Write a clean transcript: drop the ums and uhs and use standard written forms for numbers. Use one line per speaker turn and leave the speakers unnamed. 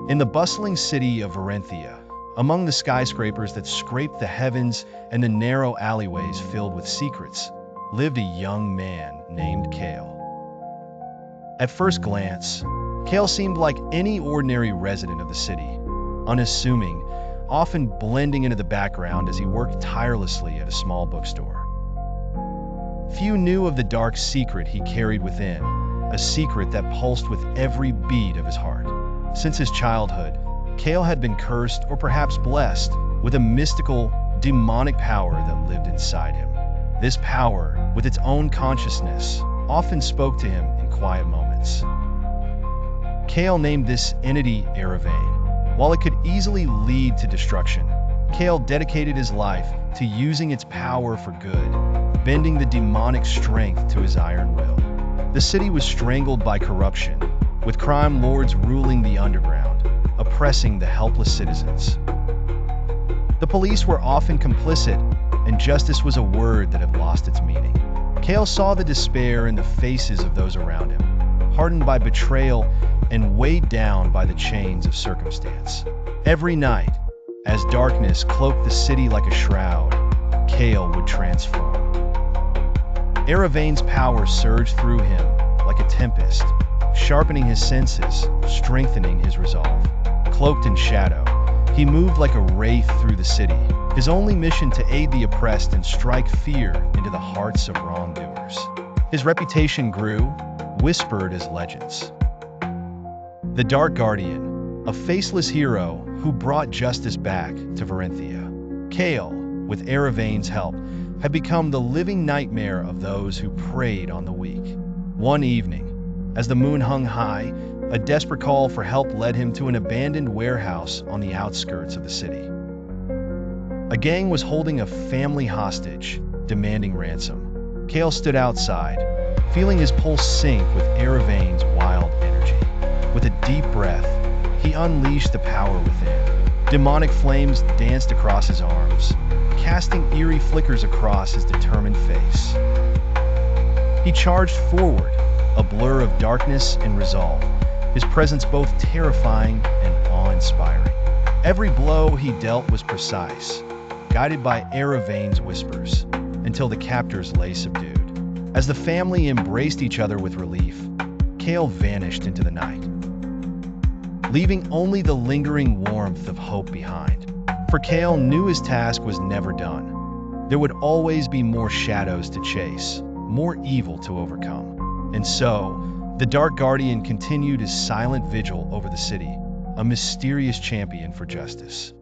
In the bustling city of Verenthia, among the skyscrapers that scraped the heavens and the narrow alleyways filled with secrets, lived a young man named Kale. At first glance, Kale seemed like any ordinary resident of the city, unassuming, often blending into the background as he worked tirelessly at a small bookstore. Few knew of the dark secret he carried within, a secret that pulsed with every beat of his heart. Since his childhood, Kale had been cursed or perhaps blessed with a mystical, demonic power that lived inside him. This power, with its own consciousness, often spoke to him in quiet moments. Kale named this entity Verenthia. While it could easily lead to destruction, Kale dedicated his life to using its power for good, bending the demonic strength to his iron will. The city was strangled by corruption, with crime lords ruling the underground, oppressing the helpless citizens. The police were often complicit, and justice was a word that had lost its meaning. Kale saw the despair in the faces of those around him, hardened by betrayal and weighed down by the chains of circumstance. Every night, as darkness cloaked the city like a shroud, Kale would transform. Verenthia power surged through him like a tempest, sharpening his senses, strengthening his resolve. Cloaked in shadow, he moved like a wraith through the city, his only mission to aid the oppressed and strike fear into the hearts of wrongdoers. His reputation grew, whispered as legends. The Dark Guardian, a faceless hero who brought justice back to Verenthia. Kale, with Verenthia help, had become the living nightmare of those who preyed on the weak. One evening, as the moon hung high, a desperate call for help led him to an abandoned warehouse on the outskirts of the city. A gang was holding a family hostage, demanding ransom. Kale stood outside, feeling his pulse sink with Verenthia's wild energy. With a deep breath, he unleashed the power within. Demonic flames danced across his arms, casting eerie flickers across his determined face. He charged forward, a blur of darkness and resolve, his presence both terrifying and awe-inspiring. Every blow he dealt was precise, guided by Verenthia's whispers, until the captors lay subdued. As the family embraced each other with relief, Kale vanished into the night, leaving only the lingering warmth of hope behind. For Kale knew his task was never done. There would always be more shadows to chase, more evil to overcome. And so, the Dark Guardian continued his silent vigil over the city, a mysterious champion for justice.